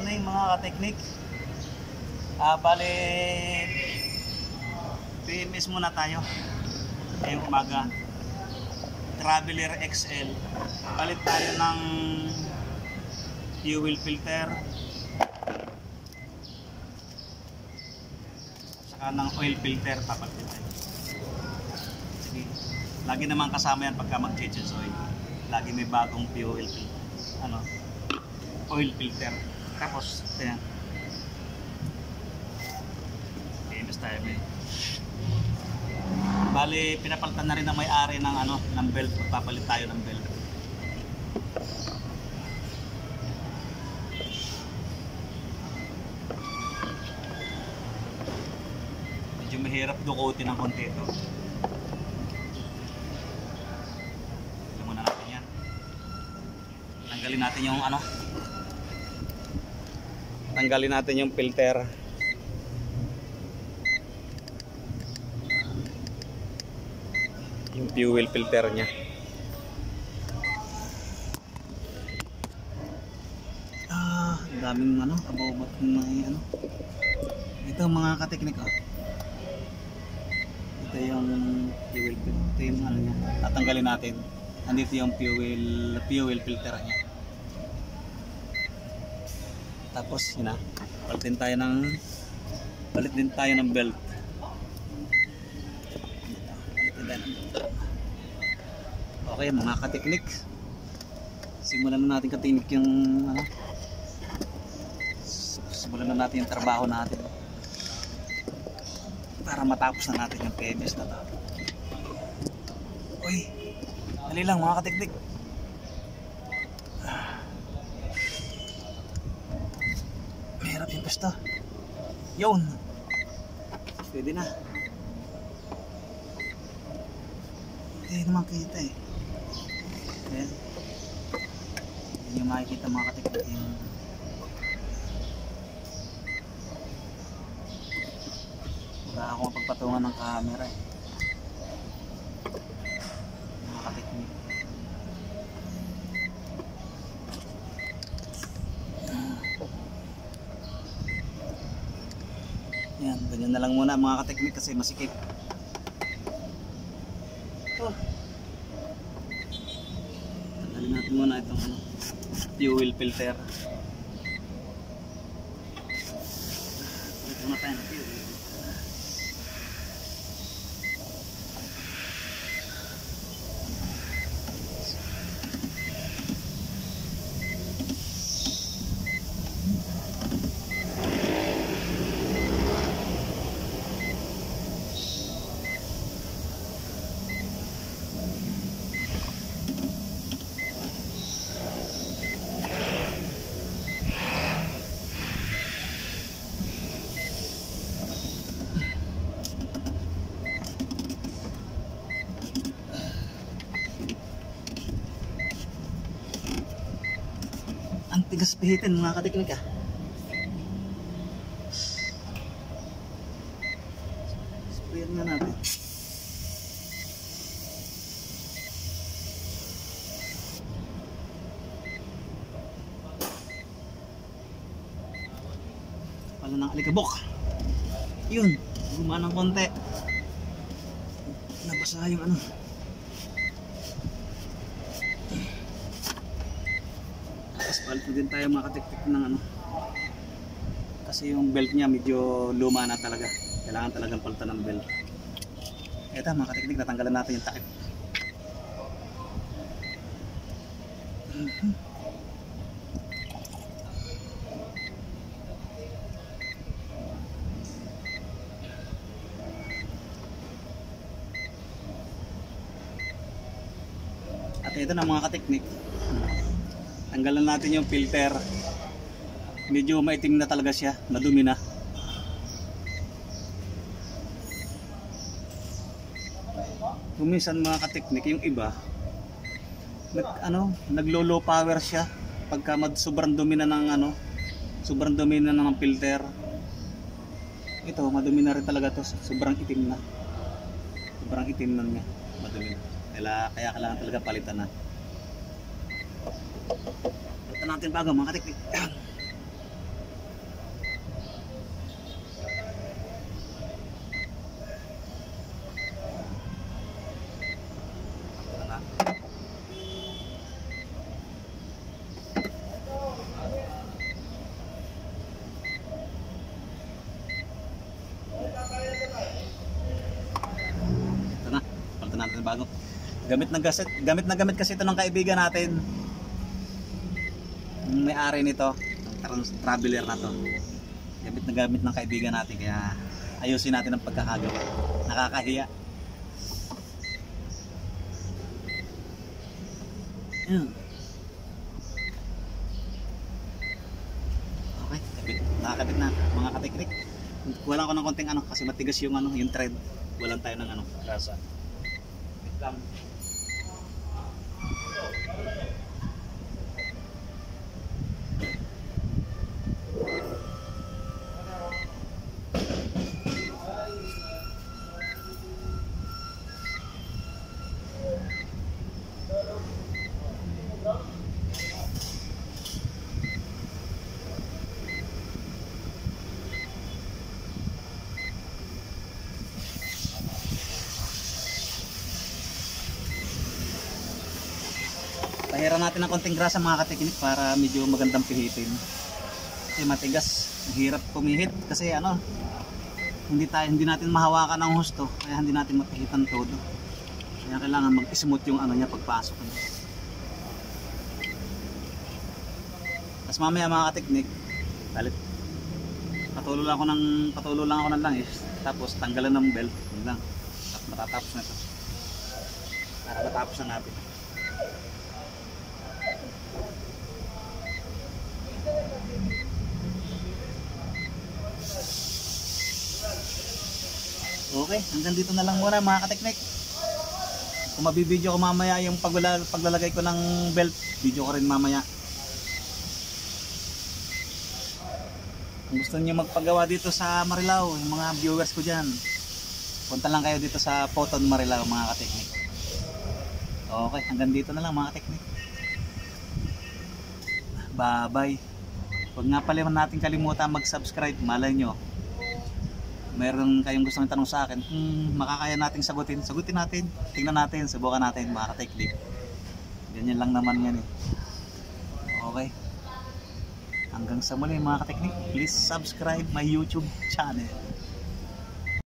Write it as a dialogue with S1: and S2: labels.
S1: morning mga ka-teknik. Bali PMS muna tayo ngayong umaga. Traveler XL. Palit tayo ng fuel filter saka ng oil filter. Papalitin tayo. Sige. Lagi naman kasama yan pagka mag-change oil. Lagi may bagong fuel filter. Oil filter. Tapos ayan. PMS tayo ngayon. Bali, pinapalitan na rin ng may-ari ng ng belt. Magpapalit tayo ng belt. Medyo mahirap dukutin ng konti ito. Ito muna natin yan. Tanggalin natin yung tanggalin natin yung filter. Yung fuel filter nya. Daming abobot na ito mga ka-teknik. Ito yung fuel filter. Ito yung nya. Tatanggalin natin. Andito yung fuel filter nya. Tapos yun palit din tayo ng belt. Okay mga ka-teknik, simulan na natin ka-teknik yung simulan na natin yung trabaho natin para matapos na natin yung PMS na to. Uy, dali lang mga ka-teknik. Mahirap yung pesta. Yun, pwede na. Hindi naman kita eh. Ayan. Hindi nyo makikita mga ka-teknik yung wala akong mapagpatungan ng camera eh. Mga ka-teknik. Ayan, ganyan na lang muna mga ka-teknik kasi masikip. Tanggalin natin muna itong fuel filter. Ito muna tayo ng fuel. Ang tigas pihitin mga ka-teknik Sprayan nga natin. Pala ng alikabok. Yun, gumana ng konti. Nabasa yung palit din tayo mga ka-teknik ng kasi yung belt niya medyo luma na talaga. Kailangan talagang palitan ng belt. Ito mga ka-teknik, natanggalan natin yung takip. At ito na mga ka-teknik, tanggalan natin yung filter. Medyo maitim na talaga siya, madumi na. Kuminsan mga ka-teknik, yung iba naglo-low power siya pagka sobrang dumi na ng sobrang dumi na ng filter. Ito madumi na rin talaga to, sobrang itim na. Sobrang itim na niya, madumi na. Kaya kailangan talaga palitan na. Ito natin bago mga ka-teknik. bago. Gamit na gamit kasi ito ng kaibigan natin. Yung may-ari nito, traveler na to. Gamit na gamit ng kaibigan natin, kaya ayusin natin ang pagkakagawa. Nakakahiya. Okay, nakakabit na mga kateknik. Kuha ko ng konting ano kasi matigas yung ano, yung thread. Walang tayo ng ano, grasa. Wait lang. Pahiran natin ng konting grasa mga kateknik para medyo magandang pihitin. Kasi matigas, hirap pumihit kasi ano, hindi natin mahawakan ng husto, kaya hindi natin mapihitan todo. Kaya kailangan mag-smooth yung ano niya pagpasok niya. Tapos mamaya mga kateknik, patulo lang ako ng langis, tapos tanggalan ng belt, yun lang. At matatapos na ito. Para matapos na natin. Okay, hanggang dito na lang muna mga kateknik. Kung mabibideo ko mamaya yung paglalagay ko ng belt, video ko rin mamaya. Kung gusto niyo magpagawa dito sa Marilao, yung mga viewers ko dyan, punta lang kayo dito sa Poton Marilao mga kateknik. Okay, hanggang dito na lang mga kateknik. Bye bye. Huwag nga pala natin kalimutan mag-subscribe. Malay nyo, meron kayong gustong tanong sa akin, makakaya nating sagutin natin, tingnan natin, subukan natin mga kateknik. Ganyan lang naman yan eh. Okay, hanggang sa muli mga kateknik, please subscribe my YouTube channel.